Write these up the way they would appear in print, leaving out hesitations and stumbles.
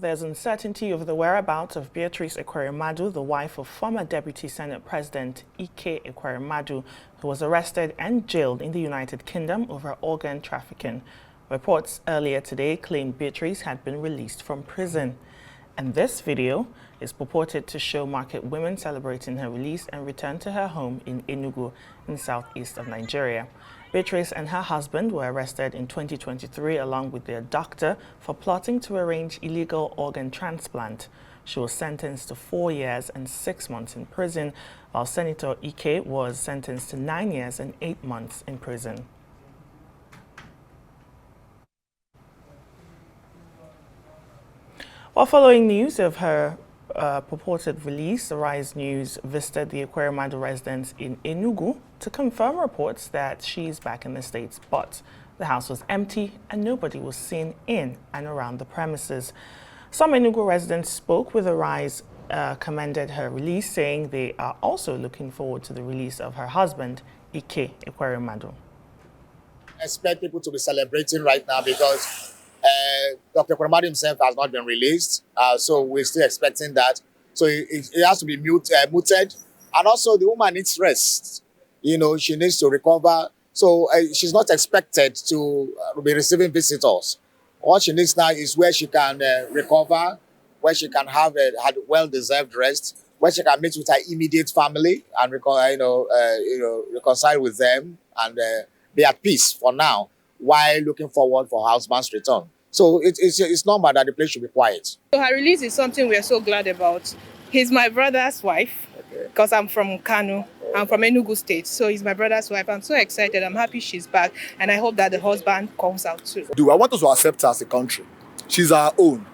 There's uncertainty over the whereabouts of Beatrice Ekweremadu, the wife of former Deputy Senate President Ekweremadu, who was arrested and jailed in the United Kingdom over organ trafficking. Reports earlier today claimed Beatrice had been released from prison. And this video is purported to show market women celebrating her release and return to her home in Enugu in the southeast of Nigeria. Beatrice and her husband were arrested in 2023 along with their doctor for plotting to arrange illegal organ transplant. She was sentenced to 4 years and 6 months in prison, while Senator Ike was sentenced to 9 years and 8 months in prison. While following news of her purported release, Arise News visited the Ekweremadu residence in Enugu to confirm reports that she's back in the States, but the house was empty and nobody was seen in and around the premises. Some Enugu residents spoke with Arise, commended her release, saying they are also looking forward to the release of her husband, Ike Ekweremadu. I expect people to be celebrating right now because Dr. Ekweremadu himself has not been released, so we're still expecting that. So it has to be muted, and also the woman needs rest. You know, she needs to recover. So she's not expected to be receiving visitors. What she needs now is where she can recover, where she can have had well-deserved rest, where she can meet with her immediate family and reconcile with them and be at peace for now, while looking forward for her husband's return. So it's normal that the place should be quiet. So her release is something we are so glad about. He's my brother's wife, because I'm from Kano. I'm from Enugu State, so he's my brother's wife. I'm so excited. I'm happy she's back, and I hope that the husband comes out too. I want us to accept her as a country. She's our own.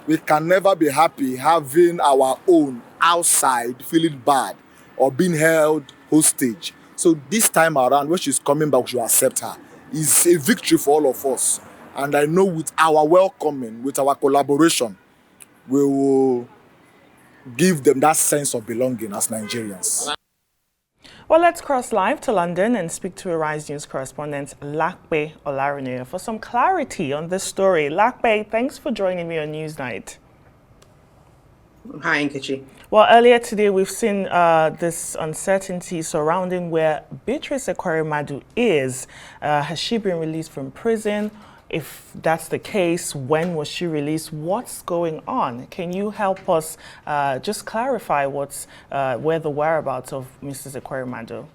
We can never be happy having our own outside feeling bad or being held hostage. So this time around, when she's coming back, we should accept her. It's a victory for all of us. And I know with our welcoming, with our collaboration, we will give them that sense of belonging as Nigerians. Well, let's cross live to London and speak to Arise News correspondent Lakpe Olarinoye for some clarity on this story. Lakpe, thanks for joining me on Newsnight. Hi, Nkechi. Well, earlier today, we've seen this uncertainty surrounding where Beatrice Ekweremadu is. Has she been released from prison? If that's the case, when was she released? What's going on? Can you help us just clarify where the whereabouts of Mrs. Ekweremadu?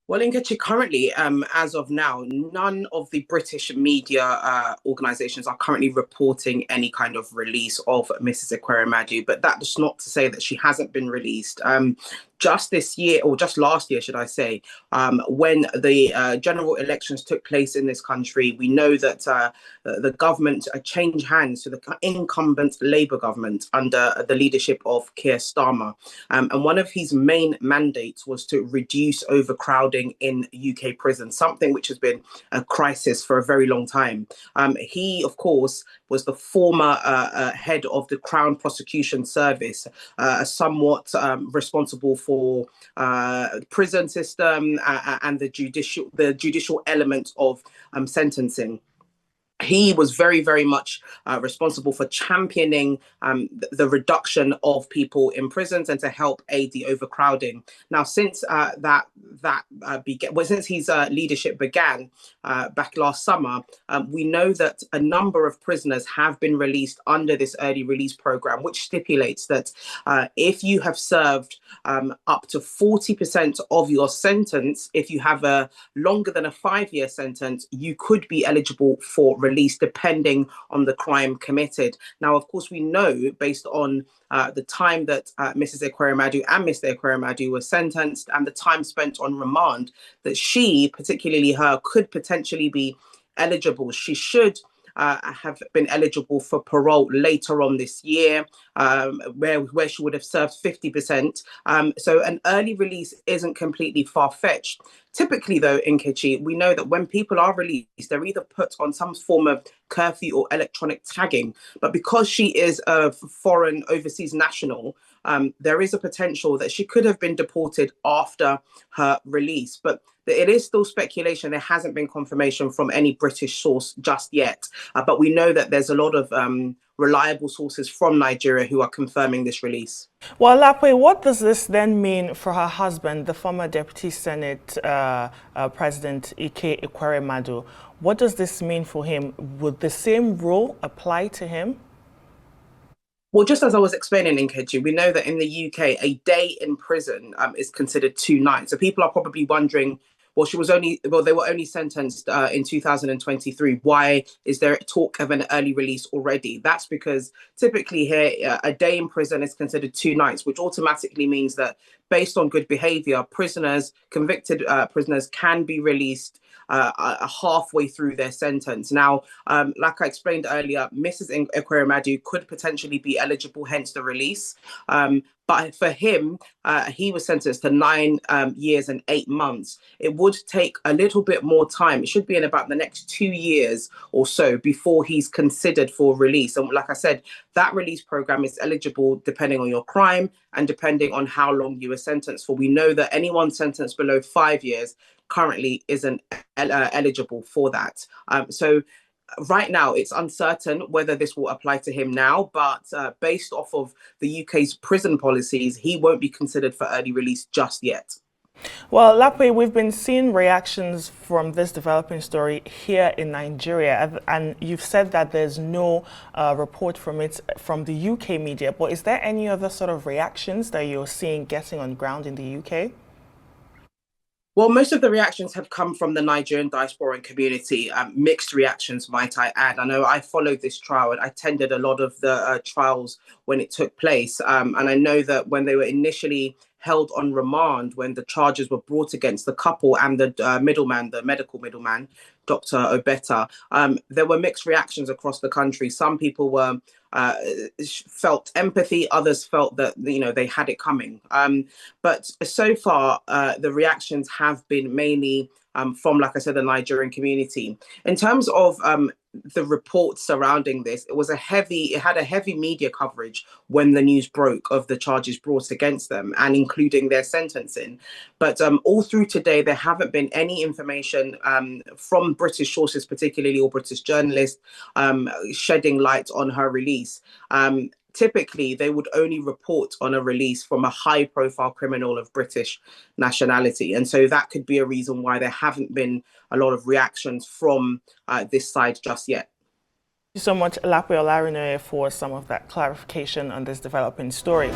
Well, Nkechi, currently, as of now, none of the British media organisations are currently reporting any kind of release of Mrs. Ekweremadu, but that's not to say that she hasn't been released. Just this year, or just last year, should I say, when the general elections took place in this country, we know that the government changed hands to the incumbent Labour government under the leadership of Keir Starmer. And one of his main mandates was to reduce overcrowding in UK prisons, something which has been a crisis for a very long time. He, of course, was the former head of the Crown Prosecution Service, somewhat responsible for prison system and the judicial element of sentencing. He was very, very much responsible for championing the reduction of people in prisons and to help aid the overcrowding. Now, since since his leadership began back last summer, we know that a number of prisoners have been released under this early release program, which stipulates that if you have served up to 40% of your sentence, if you have a longer than a 5-year sentence, you could be eligible for release depending on the crime committed. Now, of course, we know based on the time that Mrs. Ekweremadu and Mr. Ekweremadu were sentenced and the time spent on remand, that she, particularly her, could potentially be eligible. She should have been eligible for parole later on this year, where she would have served 50%. So an early release isn't completely far-fetched. Typically, though, Nkechi, we know that when people are released, they're either put on some form of curfew or electronic tagging. But because she is a foreign overseas national, there is a potential that she could have been deported after her release. But it is still speculation. There hasn't been confirmation from any British source just yet. But we know that there's a lot of reliable sources from Nigeria who are confirming this release. Well, Lapwe, what does this then mean for her husband, the former Deputy Senate President Ike Ekweremadu? What does this mean for him? Would the same rule apply to him? Well, just as I was explaining, Nkechi, we know that in the UK, a day in prison is considered 2 nights. So people are probably wondering, well, they were only sentenced in 2023. Why is there talk of an early release already? That's because typically here, a day in prison is considered 2 nights, which automatically means that based on good behavior, convicted prisoners can be released halfway through their sentence. Now, like I explained earlier, Mrs. Ekweremadu could potentially be eligible, hence the release. But for him, he was sentenced to 9 years and 8 months. It would take a little bit more time. It should be in about the next 2 years or so before he's considered for release. And like I said, that release program is eligible depending on your crime and depending on how long you were sentenced for. We know that anyone sentenced below 5 years currently isn't eligible for that. So right now, it's uncertain whether this will apply to him now, but based off of the UK's prison policies, he won't be considered for early release just yet. Well, Lapwe, we've been seeing reactions from this developing story here in Nigeria, and you've said that there's no report from it from the UK media, but is there any other sort of reactions that you're seeing getting on ground in the UK? Well, most of the reactions have come from the Nigerian diasporan community, mixed reactions, might I add. I know I followed this trial and I attended a lot of the trials when it took place. And I know that when they were initially held on remand, when the charges were brought against the couple and the middleman, the medical middleman, Dr. Obeta, there were mixed reactions across the country. Some people felt empathy, others felt that they had it coming. But so far, the reactions have been mainly from, like I said, the Nigerian community. In terms of the reports surrounding this, it had a heavy media coverage when the news broke of the charges brought against them and including their sentencing. But all through today, there haven't been any information from British sources, particularly, or British journalists, shedding light on her release. Typically, they would only report on a release from a high-profile criminal of British nationality. And so that could be a reason why there haven't been a lot of reactions from this side just yet. Thank you so much, Lapwe Olarinoye, for some of that clarification on this developing story.